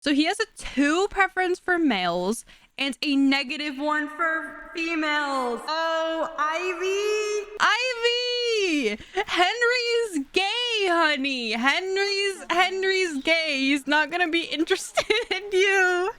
So he has a 2 preference for males and a -1 for females. Oh, Ivy! Henry's gay, honey. Henry's gay. He's not gonna be interested in you.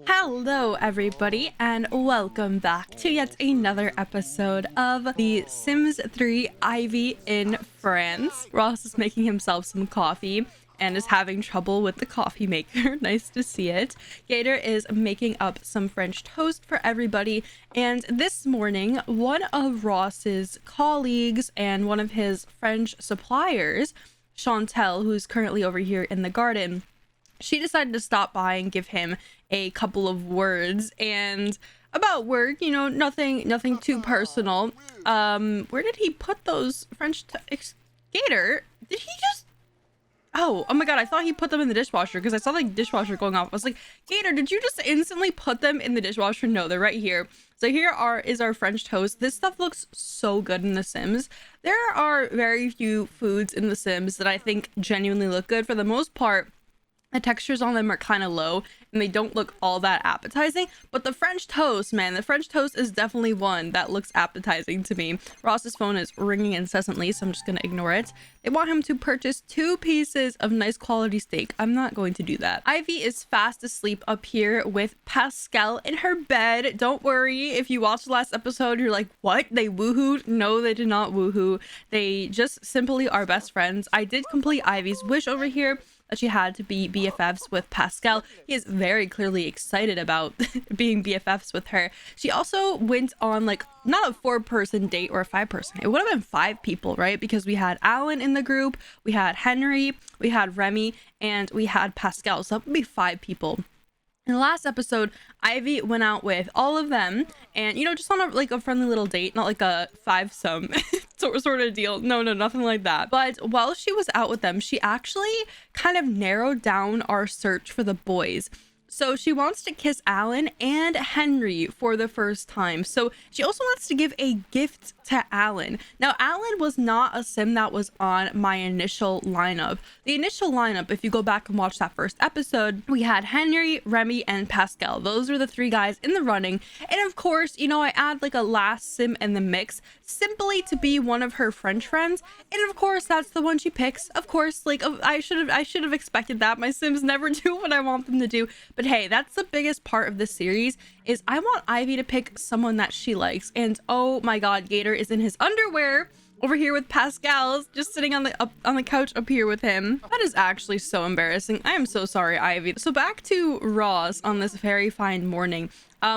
Hello everybody and welcome back to yet another episode of The Sims 3 Ivy in France. Ross is making himself some coffee and is having trouble with the coffee maker. Nice to see it. Gator is making up some French toast for everybody, and this morning one of Ross's colleagues and one of his French suppliers, Chantel, who's currently over here in the garden, she decided to stop by and give him a couple of words and about work, you know, nothing too personal. Where did he put those French Gator? Did he just oh my god, I thought he put them in the dishwasher because I saw the dishwasher going off. I was like, Gator, did you just instantly put them in the dishwasher? No, they're right here. So here is our French toast. This stuff looks so good in The Sims. There are very few foods in The Sims that I think genuinely look good. For the most part, the textures on them are kind of low and they don't look all that appetizing, but the French toast, man, the French toast is definitely one that looks appetizing to me. Ross's phone is ringing incessantly, so I'm just gonna ignore it. They want him to purchase 2 pieces of nice quality steak. I'm not going to do that. Ivy is fast asleep up here with Pascal in her bed. Don't worry, if you watched the last episode, you're like, what? They woohooed? No, they did not woohoo. They just simply are best friends. I did complete Ivy's wish over here that she had to be BFFs with Pascal. He is very clearly excited about being BFFs with her. She also went on like not a 4-person date or a 5-person. It would have been 5 people, right? Because we had Alan in the group, we had Henri, we had Remy, and we had Pascal. So that would be 5 people. In the last episode, Ivy went out with all of them and, you know, just on a friendly little date, not like a 5-some sort of deal. No, nothing like that. But while she was out with them, she actually kind of narrowed down our search for the boys. So she wants to kiss Alan and Henri for the first time. So she also wants to give a gift to Alan. Now, Alan was not a sim that was on my initial lineup. The initial lineup, if you go back and watch that first episode, we had Henri, Remy, and Pascal. Those are the 3 guys in the running. And of course, you know, I add like a last sim in the mix simply to be one of her French friends. And of course, that's the one she picks. Of course, like I should have expected that. My sims never do what I want them to do. But hey, that's the biggest part of this series is I want Ivy to pick someone that she likes. And oh my god, Gator is in his underwear over here with Pascal, just sitting on the couch up here with him. That is actually so embarrassing. I am so sorry, Ivy. So back to Ross on this very fine morning.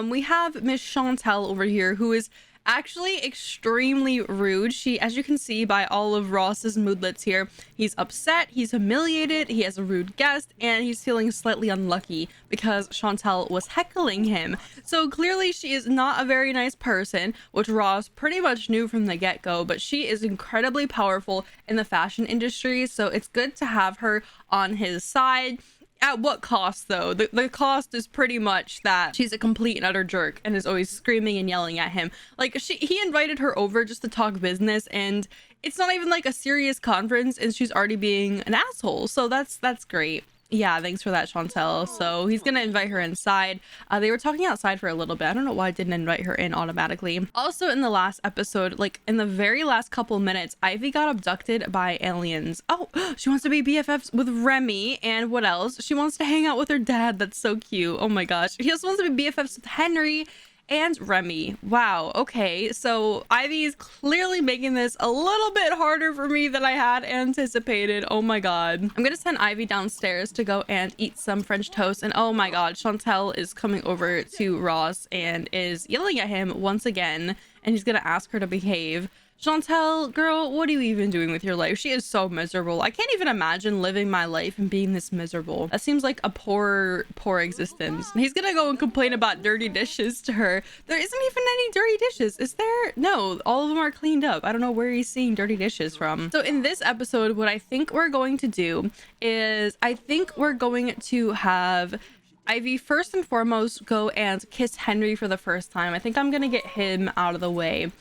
We have Miss Chantel over here, who is actually extremely rude. She, as you can see by all of Ross's moodlets here, he's upset, he's humiliated, he has a rude guest, and he's feeling slightly unlucky because Chantel was heckling him. So clearly she is not a very nice person, which Ross pretty much knew from the get-go, but she is incredibly powerful in the fashion industry, so it's good to have her on his side. At what cost, though? The cost is pretty much that she's a complete and utter jerk and is always screaming and yelling at him. Like, he invited her over just to talk business, and it's not even like a serious conference, and she's already being an asshole. So that's great. Yeah, thanks for that, Chantel. So he's gonna invite her inside. They were talking outside for a little bit. I don't know why I didn't invite her in automatically. Also, in the last episode, like in the very last couple minutes, Ivy got abducted by aliens. Oh, she wants to be BFFs with Remy, and what else? She wants to hang out with her dad. That's so cute. Oh my gosh. She also wants to be BFFs with Henri and Remy. Wow, okay, so Ivy is clearly making this a little bit harder for me than I had anticipated. Oh my god. I'm gonna send Ivy downstairs to go and eat some French toast, and oh my god, Chantel is coming over to Ross and is yelling at him once again, and he's gonna ask her to behave. Chantel, girl, what are you even doing with your life? She is so miserable. I can't even imagine living my life and being this miserable. That seems like a poor existence. And he's gonna go and complain about dirty dishes to her. There isn't even any dirty dishes, is there? No, all of them are cleaned up. I don't know where he's seeing dirty dishes from. So in this episode, what I think we're going to do is I think we're going to have Ivy first and foremost go and kiss Henri for the first time. I think I'm gonna get him out of the way.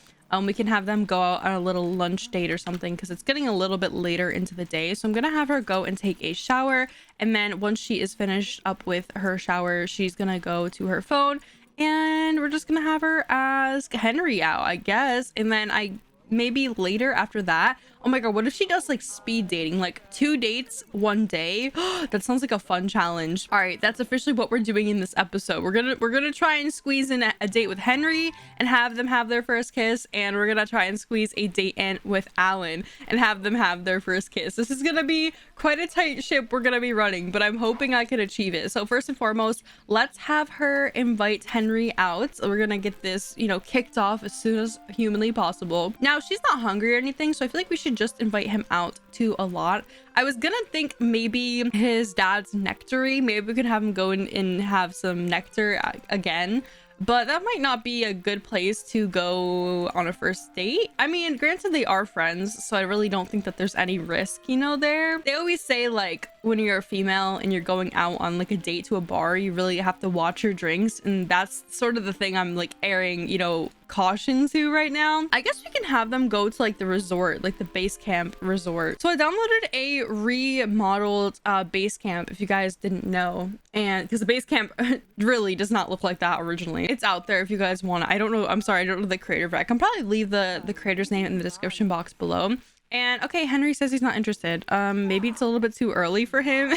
We can have them go out on a little lunch date or something because it's getting a little bit later into the day. So I'm gonna have her go and take a shower, and then once she is finished up with her shower, she's gonna go to her phone, and we're just gonna have her ask Henri out, I guess. And then maybe later after that, oh my god, what if she does like speed dating, like 2 dates 1 day? That sounds like a fun challenge. All right, that's officially what we're doing in this episode. We're gonna try and squeeze in a date with Henri and have them have their first kiss, and we're gonna try and squeeze a date in with Alan and have them have their first kiss. This is gonna be quite a tight ship we're gonna be running, but I'm hoping I can achieve it. So first and foremost, let's have her invite Henri out. We're gonna get this, you know, kicked off as soon as humanly possible. Now, she's not hungry or anything, so I feel like we should just invite him out to a lot. I was gonna think maybe his dad's nectary. Maybe we could have him go in and have some nectar again, but that might not be a good place to go on a first date. I mean, granted, they are friends, so I really don't think that there's any risk, you know, there. They always say, like, when you're a female and you're going out on like a date to a bar, you really have to watch your drinks, and that's sort of the thing I'm like airing, you know, caution to right now. I guess we can have them go to like the resort, like the base camp resort. So I downloaded a remodeled base camp, if you guys didn't know, and because the base camp really does not look like that originally. It's out there if you guys want it. I don't know, I'm sorry, I don't know the creator, but I can probably leave the creator's name in the description box below. And okay, Henri says he's not interested. Maybe it's a little bit too early for him.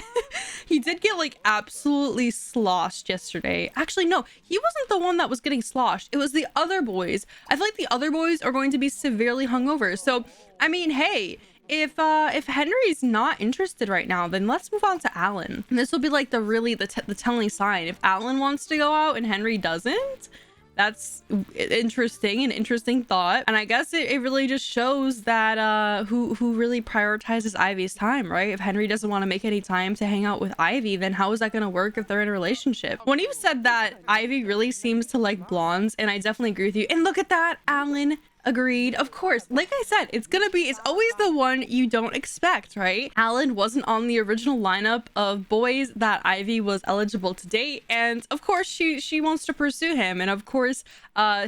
He did get like absolutely sloshed yesterday. Actually, no, he wasn't the one that was getting sloshed. It was the other boys. I feel like the other boys are going to be severely hungover. So, I mean, hey, if Henri's not interested right now, then let's move on to Alan. And this will be like the telling sign. If Alan wants to go out and Henri doesn't, that's an interesting thought. And I guess it really just shows that who really prioritizes Ivy's time, right? If Henri doesn't want to make any time to hang out with Ivy, then how is that going to work if they're in a relationship? When you said that Ivy really seems to like blondes, and I definitely agree with you, and look at that, Alan agreed. Of course, like I said, it's always the one you don't expect, right? Alan wasn't on the original lineup of boys that Ivy was eligible to date, and of course she wants to pursue him, and of course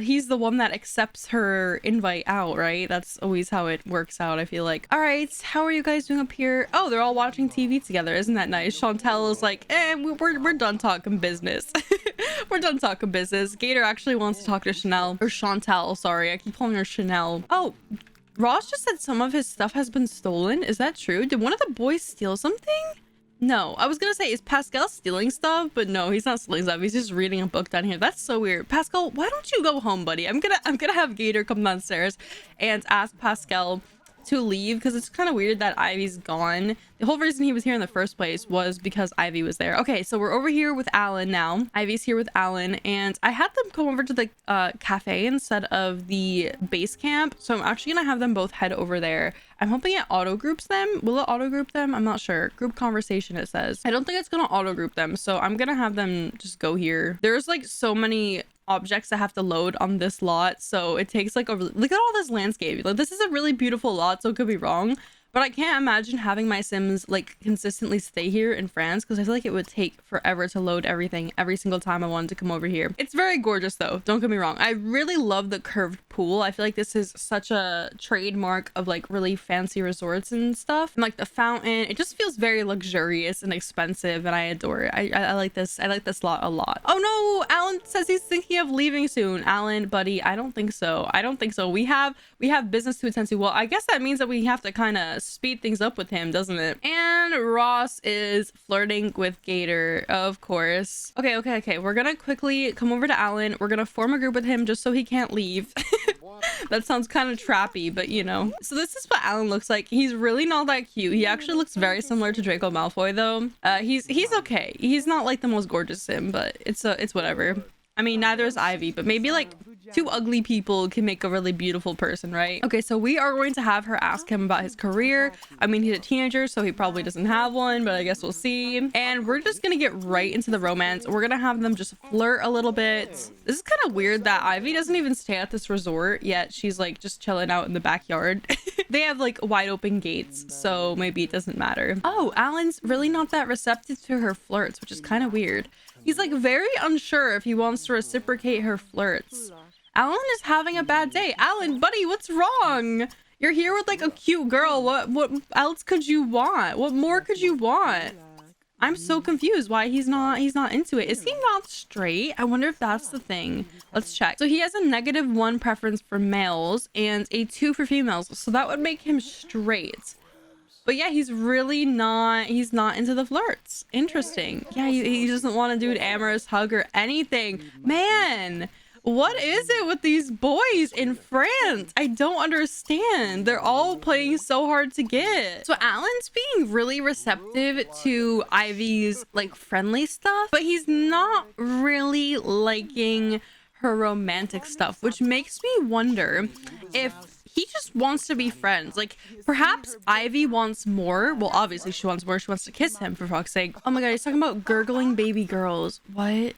he's the one that accepts her invite out, right? That's always how it works out, I feel like. All right, how are you guys doing up here? Oh, they're all watching TV together. Isn't that nice? Chantel is like, we're done talking business. We're done talking business. Gator actually wants to talk to Chanel, or Chantel, sorry, I keep calling her Chanel. Oh, Ross just said some of his stuff has been stolen. Is that true? Did one of the boys steal something? No, I was gonna say, is Pascal stealing stuff? But no, he's not stealing stuff. He's just reading a book down here. That's so weird. Pascal, why don't you go home, buddy? I'm gonna have Gator come downstairs and ask Pascal to leave, because it's kind of weird that Ivy's gone. The whole reason he was here in the first place was because Ivy was there. Okay, so we're over here with Alan now. Ivy's here with Alan, and I had them come over to the cafe instead of the base camp, so I'm actually gonna have them both head over there. I'm hoping it auto groups them. Will it auto group them? I'm not sure. Group conversation, it says. I don't think it's gonna auto group them, so I'm gonna have them just go here. There's like so many objects that have to load on this lot, so it takes like look at all this landscape. Like, this is a really beautiful lot, so it could be wrong, but I can't imagine having my Sims like consistently stay here in France, because I feel like it would take forever to load everything every single time I wanted to come over here. It's very gorgeous though, don't get me wrong. I really love the curved pool. I feel like this is such a trademark of like really fancy resorts and stuff. And like the fountain, it just feels very luxurious and expensive, and I adore it. I like this. I like this lot a lot. Oh no, Alan says he's thinking of leaving soon. Alan, buddy, I don't think so. I don't think so. We have business to attend to. Well, I guess that means that we have to kind of speed things up with him, doesn't it? And Ross is flirting with Gator, of course. Okay. We're gonna quickly come over to Alan. We're gonna form a group with him just so he can't leave. That sounds kind of trappy, but you know. So this is what Alan looks like. He's really not that cute. He actually looks very similar to Draco Malfoy though. He's okay. He's not like the most gorgeous Sim, but it's whatever. I mean, neither is Ivy, but maybe like 2 ugly people can make a really beautiful person, right? Okay, so we are going to have her ask him about his career. I mean, he's a teenager, so he probably doesn't have one, but I guess we'll see. And we're just gonna get right into the romance. We're gonna have them just flirt a little bit. This is kind of weird that Ivy doesn't even stay at this resort, yet she's like just chilling out in the backyard. They have like wide open gates, so maybe it doesn't matter. Oh, Alan's really not that receptive to her flirts, which is kind of weird. He's like very unsure if he wants to reciprocate her flirts. Alan is having a bad day. Alan, buddy, what's wrong? You're here with like a cute girl. What else could you want? What more could you want? I'm so confused why he's not into it. Is he not straight? I wonder if that's the thing. Let's check. So he has a -1 preference for males and a 2 for females. So that would make him straight. But yeah, he's really not, he's not into the flirts. Interesting. Yeah, he doesn't want to do an amorous hug or anything. Man, what is it with these boys in France? I don't understand. They're all playing so hard to get. So Alan's being really receptive to Ivy's like friendly stuff, but he's not really liking her romantic stuff, which makes me wonder if he just wants to be friends. Like, perhaps Ivy wants more. Well, obviously she wants more. She wants to kiss him, for fuck's sake. Oh my god, he's talking about gurgling baby girls. What?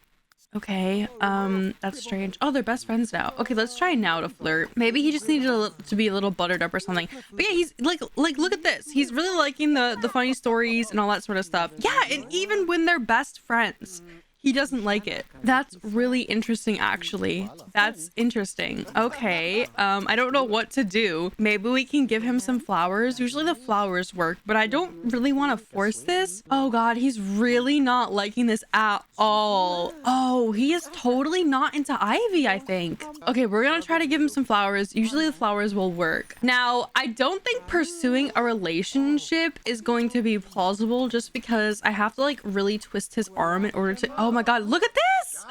Okay, that's strange. Oh, they're best friends now. Okay, let's try now to flirt. Maybe he just needed to be a little buttered up or something. But yeah, he's like look at this. He's really liking the funny stories and all that sort of stuff. Yeah, and even when they're best friends, he doesn't like it. That's really interesting, actually. That's interesting. Okay, I don't know what to do. Maybe we can give him some flowers. Usually the flowers work, but I don't really want to force this. Oh god, he's really not liking this at all. Oh, he is totally not into Ivy, I think. Okay, we're gonna try to give him some flowers. Usually the flowers will work. Now, I don't think pursuing a relationship is going to be plausible just because I have to like really twist his arm in order to... Oh my god, look at this!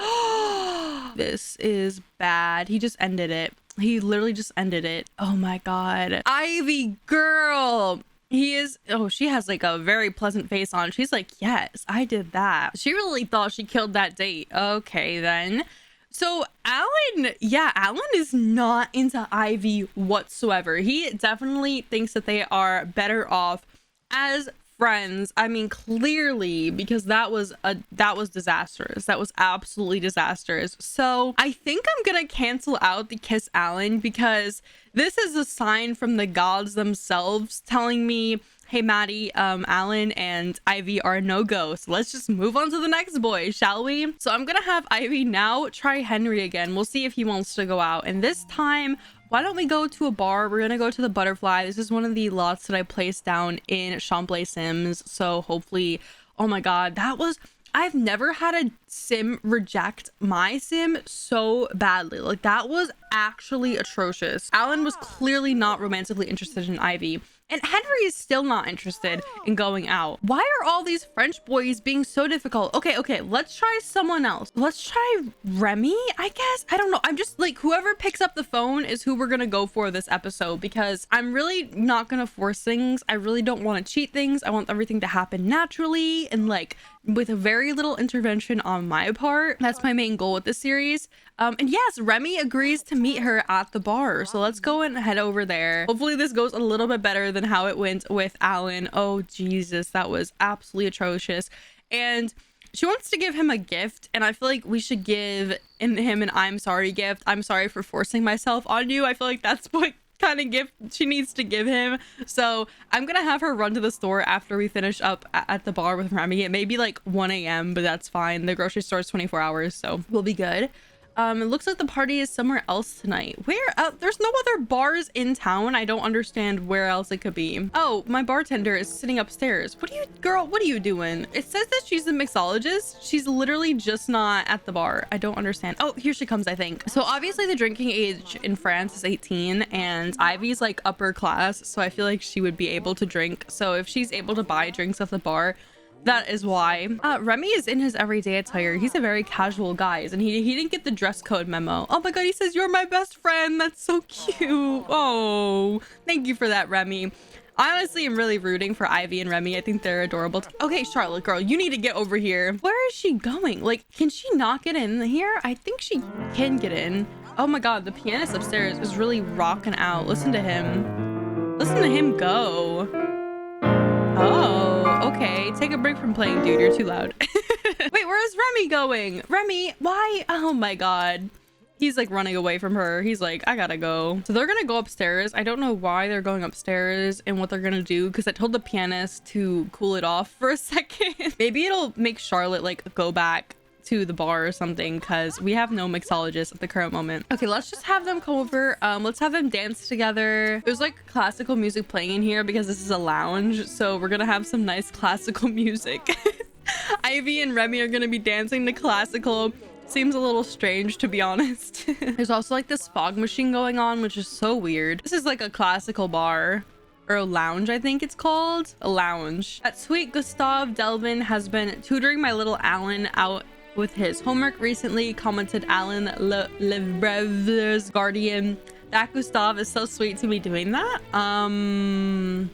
This is bad. He just ended it. He literally just ended it. Oh my god. Ivy girl! He is... Oh, she has like a very pleasant face on. She's like, yes, I did that. She really thought she killed that date. Okay, then. So Alan, yeah, Alan is not into Ivy whatsoever. He definitely thinks that they are better off as friends. I mean, clearly, because that was disastrous. That was absolutely disastrous. So I think I'm gonna cancel out the kiss Alan because this is a sign from the gods themselves telling me, hey Maddie, Alan and Ivy are no-go. So let's just move on to the next boy, shall we? So I'm gonna have Ivy now try Henry again. We'll see if he wants to go out. And this time, why don't we go to a bar? We're gonna go to the Butterfly. This is one of the lots that I placed down in Champlain Sims. So hopefully, oh my god, that was... I've never had a sim reject my sim so badly. Like, that was actually atrocious. Alan was clearly not romantically interested in Ivy. And Henry is still not interested in going out. Why are all these French boys being so difficult? Okay, let's try someone else. Let's try Remy, I guess. I don't know. I'm just like, whoever picks up the phone is who we're gonna go for this episode because I'm really not gonna force things. I really don't want to cheat things. I want everything to happen naturally and like with very little intervention on my part. That's my main goal with this series. And yes, Remy agrees to meet her at the bar. So let's go and head over there. Hopefully this goes a little bit better than how it went with Alan. Oh, Jesus, that was absolutely atrocious. And she wants to give him a gift. And I feel like we should give him an I'm sorry gift. I'm sorry for forcing myself on you. I feel like that's what kind of gift she needs to give him. So I'm gonna have her run to the store after we finish up at the bar with Remy. It may be like 1 a.m. but that's fine. The grocery store is 24 hours, so we'll be good. It looks like the party is somewhere else tonight. Where? There's no other bars in town. I don't understand where else it could be. Oh, my bartender is sitting upstairs. What are you, girl, what are you doing? It says that she's a mixologist. She's literally just not at the bar. I don't understand. Oh, here she comes, I think. So obviously the drinking age in France is 18 and Ivy's like upper class. So I feel like she would be able to drink. So if she's able to buy drinks at the bar, that is why. Remy is in his everyday attire. He's a very casual guy, and he didn't get the dress code memo. Oh my god, he says, you're my best friend. That's so cute. Oh, thank you for that, Remy. I honestly am really rooting for Ivy and Remy. I think they're adorable. Okay, Charlotte, girl, you need to get over here. Where is she going? Like, can she not get in here? I think she can get in. Oh my god, the pianist upstairs is really rocking out. Listen to him. Listen to him go. Oh, okay. Take a break from playing, dude. You're too loud. Wait, where is Remy going? Remy, why? Oh my god. He's like running away from her. He's like, I gotta go. So they're gonna go upstairs. I don't know why they're going upstairs and what they're gonna do because I told the pianist to cool it off for a second. Maybe it'll make Charlotte like go back to the bar or something because we have no mixologist at the current moment. Okay, let's just have them come over. Let's have them dance together. There's like classical music playing in here because this is a lounge, so we're gonna have some nice classical music. Ivy and Remy are gonna be dancing to classical. Seems a little strange, to be honest. There's also like this fog machine going on, which is so weird. This is like a classical bar, or a lounge, I think it's called. A lounge. That sweet Gustav Delvin has been tutoring my little Alan out with his homework recently, commented Alan Levre's guardian. That Gustav is so sweet to be doing that.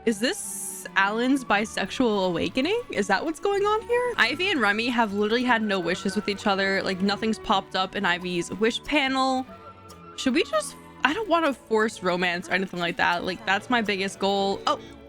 Is this Alan's bisexual awakening? Is that what's going on here? Ivy and Remy have literally had no wishes with each other. Like nothing's popped up in Ivy's wish panel. Should we just... I don't want to force romance or anything like that. Like that's my biggest goal.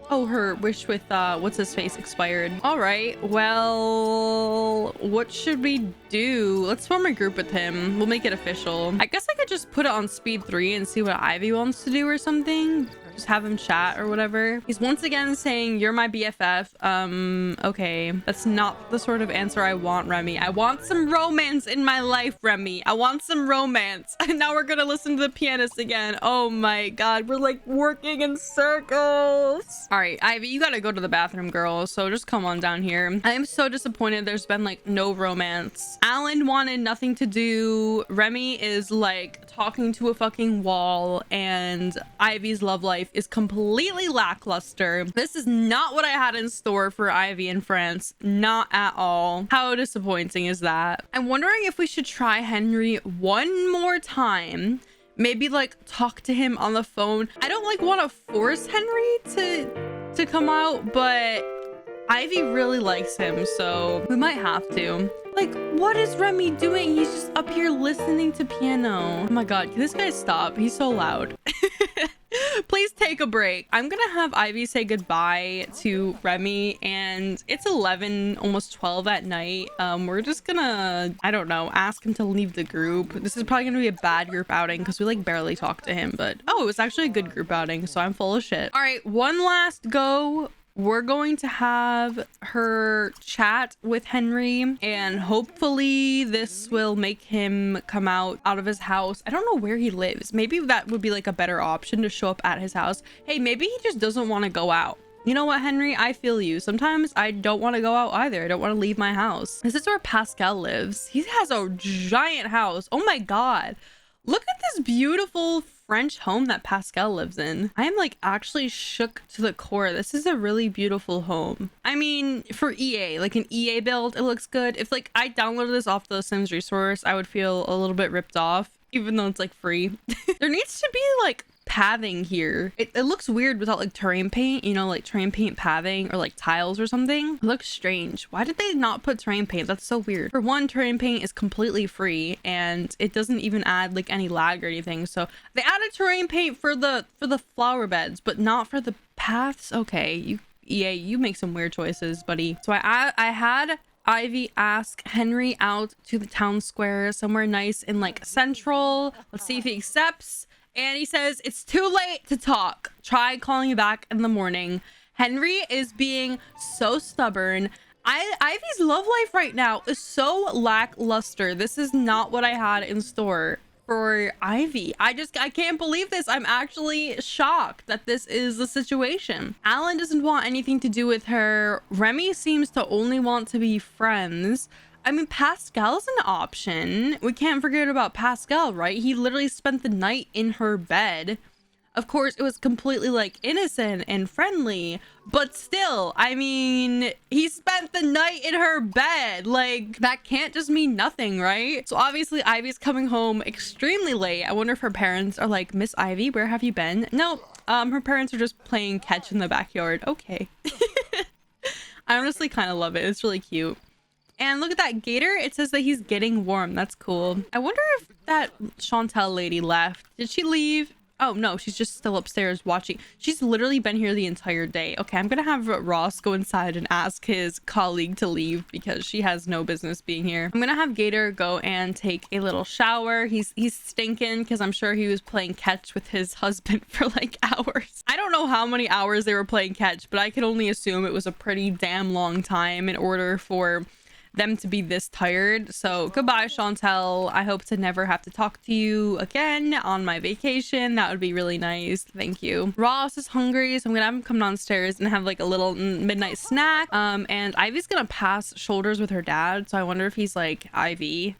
Oh, her wish with what's his face expired. All right, well, what should we do? Let's form a group with him. We'll make it official. I guess I could just put it on speed 3 and see what Ivy wants to do or something. Just have him chat or whatever. He's once again saying you're my BFF. Okay, that's not the sort of answer I want, Remy. I want some romance in my life, Remy. I want some romance. And now we're gonna listen to the pianist again. Oh my god, we're like working in circles. All right, Ivy, you gotta go to the bathroom, girl, so just come on down here. I am so disappointed there's been like no romance. Alan wanted nothing to do. Remy is like talking to a fucking wall, and Ivy's love life is completely lackluster. This is not what I had in store for Ivy in France. Not at all. How disappointing is that? I'm wondering if we should try Henri one more time. Maybe like talk to him on the phone. I don't like want to force Henri to come out, but Ivy really likes him, so we might have to. Like, what is Remy doing? He's just up here listening to piano. Oh my god, can this guy stop? He's so loud. Please take a break. I'm gonna have Ivy say goodbye to Remy, and it's 11, almost 12 at night. We're just gonna, I don't know, ask him to leave the group. This is probably gonna be a bad group outing because we like barely talked to him, but oh, it was actually a good group outing, so I'm full of shit. All right, one last go. We're going to have her chat with Henri, and hopefully this will make him come out of his house. I don't know where he lives. Maybe that would be like a better option, to show up at his house. Hey, maybe he just doesn't want to go out. You know what, Henri? I feel you. Sometimes I don't want to go out either. I don't want to leave my house. This is where Pascal lives. He has a giant house. Oh my god. Look at this beautiful French home that Pascal lives in. I am like actually shook to the core. This is a really beautiful home. I mean, for EA, like an EA build, it looks good. If like I downloaded this off the Sims resource, I would feel a little bit ripped off, even though it's like free. There needs to be like pathing here. It looks weird without like terrain paint, you know, like terrain paint pathing or like tiles or something. It looks strange. Why did they not put terrain paint? That's so weird. For one, terrain paint is completely free and it doesn't even add like any lag or anything. So they added terrain paint for the flower beds, but not for the paths. Okay, EA, you make some weird choices, buddy. So I had Ivy ask Henri out to the town square, somewhere nice in like central. Let's see if he accepts. And he says, it's too late to talk. Try calling you back in the morning. Henri is being so stubborn. Ivy's love life right now is so lackluster. This is not what I had in store for Ivy. I can't believe this. I'm actually shocked that this is the situation. Alan doesn't want anything to do with her. Remy seems to only want to be friends. I mean, Pascal's an option. We can't forget about Pascal, right? He literally spent the night in her bed. Of course, it was completely like innocent and friendly, but still, I mean, he spent the night in her bed. Like, that can't just mean nothing, right? So obviously, Ivy's coming home extremely late. I wonder if her parents are like, Miss Ivy, where have you been? No, her parents are just playing catch in the backyard. Okay. I honestly kind of love it. It's really cute. And look at that gator. It says that he's getting warm. That's cool. I wonder if that Chantel lady left. Did she leave? Oh, no, she's just still upstairs watching. She's literally been here the entire day. Okay, I'm gonna have Ross go inside and ask his colleague to leave because she has no business being here. I'm gonna have Gator go and take a little shower. He's stinking because I'm sure he was playing catch with his husband for like hours. I don't know how many hours they were playing catch, but I can only assume it was a pretty damn long time in order for them to be this tired. So goodbye, Chantel. I hope to never have to talk to you again on my vacation. That would be really nice. Thank you. Ross is hungry, so I'm gonna have him come downstairs and have like a little midnight snack. And Ivy's gonna pass shoulders with her dad. So I wonder if he's like, Ivy,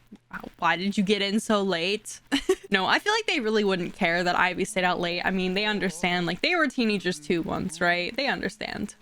why did you get in so late? No, I feel like they really wouldn't care that Ivy stayed out late. I mean, they understand, like they were teenagers too once, right? They understand.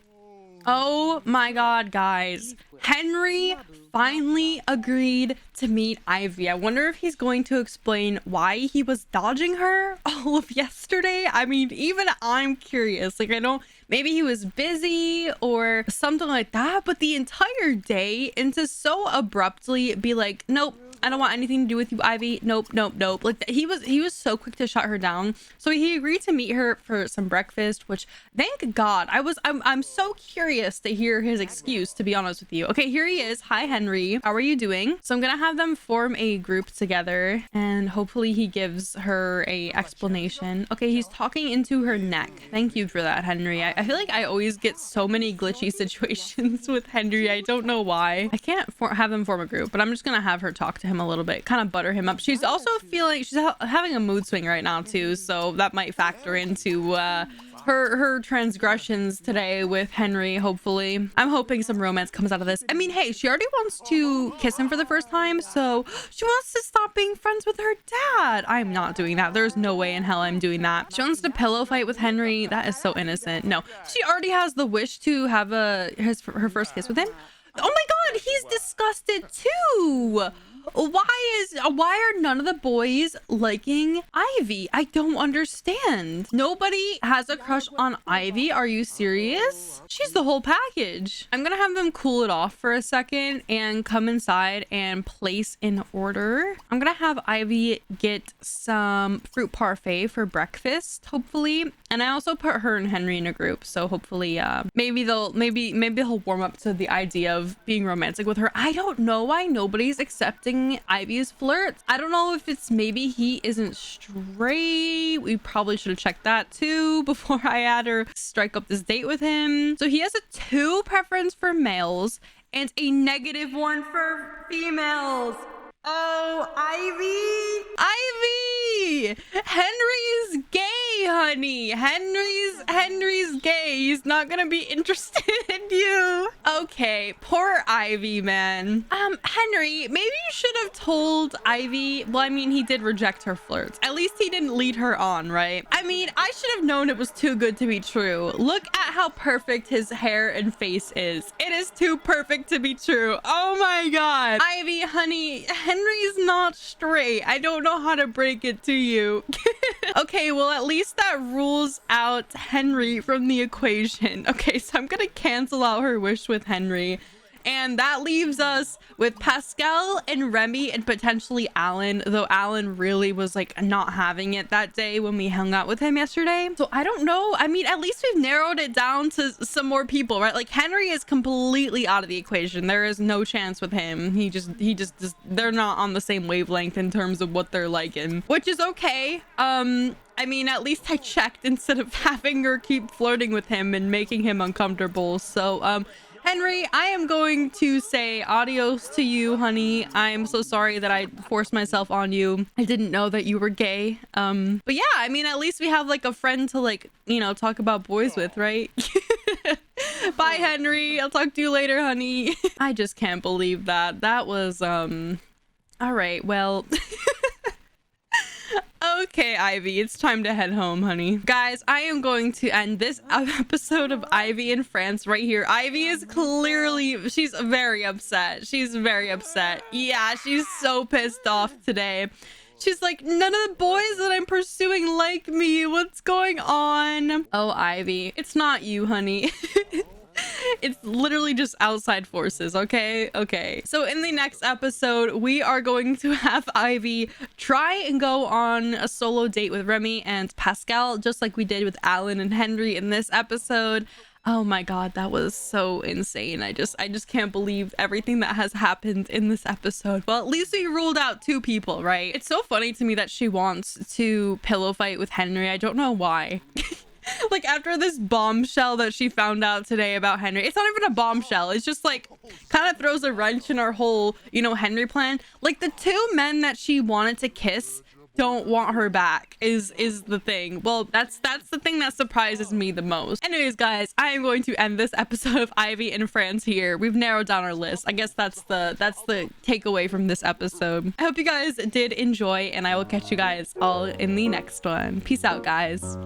Oh my god, guys. Henri finally agreed to meet Ivy. I wonder if he's going to explain why he was dodging her all of yesterday. I mean, even I'm curious. Like, I don't, maybe he was busy or something like that, but the entire day, and to so abruptly be like, nope, I don't want anything to do with you, Ivy. Nope, nope, nope. Like he was so quick to shut her down. So he agreed to meet her for some breakfast, which thank God. I'm so curious to hear his excuse, to be honest with you. Okay, here he is. Hi, Henri. How are you doing? So I'm gonna have them form a group together and hopefully he gives her a explanation. Okay, he's talking into her neck. Thank you for that, Henri. I feel like I always get so many glitchy situations with Henri. I don't know why. I can't have them form a group, but I'm just gonna have her talk to him a little bit, kind of butter him up. She's also feeling, she's having a mood swing right now too, so that might factor into her transgressions today with Henri. Hopefully, I'm hoping some romance comes out of this. I mean, hey, she already wants to kiss him for the first time, so she wants to stop being friends with her dad. I'm not doing that. There's no way in hell I'm doing that. She wants to pillow fight with Henri. That is so innocent. No, she already has the wish to have her first kiss with him. Oh my god, he's disgusted too. Why are none of the boys liking Ivy? I don't understand. Nobody has a crush on Ivy. Are you serious? She's the whole package. I'm gonna have them cool it off for a second and come inside and place in order. I'm gonna have Ivy get some fruit parfait for breakfast, hopefully. And I also put her and Henri in a group, so hopefully maybe he'll warm up to the idea of being romantic with her. I don't know why nobody's accepting Ivy's flirts. I don't know if it's maybe he isn't straight. We probably should have checked that too before I had her strike up this date with him. So he has a 2 preference for males and a -1 for females. Oh, Ivy! Henri's gay, honey. Henri's gay. He's not gonna be interested in you. Okay, poor Ivy, man. Henri, maybe you should have told Ivy. Well, I mean, he did reject her flirts. At least he didn't lead her on, right? I mean, I should have known it was too good to be true. Look at how perfect his hair and face is. It is too perfect to be true. Oh my god. Ivy, honey, Henri's not straight. I don't know how to break it to you. Okay, well, at least that rules out Henri from the equation. Okay, so I'm gonna cancel out her wish with Henri. And that leaves us with Pascal and Remy and potentially Alan, though Alan really was like not having it that day when we hung out with him yesterday. So I don't know. I mean, at least we've narrowed it down to some more people, right? Like Henri is completely out of the equation. There is no chance with him. He just they're not on the same wavelength in terms of what they're liking, which is okay. I mean, at least I checked instead of having her keep flirting with him and making him uncomfortable. So, Henri, I am going to say adios to you, honey. I'm so sorry that I forced myself on you. I didn't know that you were gay. But yeah, I mean, at least we have like a friend to like, you know, talk about boys with, right? Bye, Henri. I'll talk to you later, honey. I just can't believe that. That was, all right, well... Okay, Ivy, it's time to head home, honey. Guys, I am going to end this episode of Ivy in France right here. Ivy is clearly, she's very upset. She's very upset. Yeah, she's so pissed off today. She's like, none of the boys that I'm pursuing like me. What's going on? Oh, Ivy, it's not you, honey. It's literally just outside forces, okay? Okay. So in the next episode, we are going to have Ivy try and go on a solo date with Remy and Pascal, just like we did with Alan and Henri in this episode. Oh my god, that was so insane. I just can't believe everything that has happened in this episode. Well, at least we ruled out 2 people, right? It's so funny to me that she wants to pillow fight with Henri. I don't know why. Like after this bombshell that she found out today about Henri, it's not even a bombshell. It's just like kind of throws a wrench in our whole, you know, Henri plan. Like the two men that she wanted to kiss don't want her back is the thing. Well, that's the thing that surprises me the most. Anyways, guys, I am going to end this episode of Ivy in France here. We've narrowed down our list. I guess that's the takeaway from this episode. I hope you guys did enjoy, and I will catch you guys all in the next one. Peace out, guys.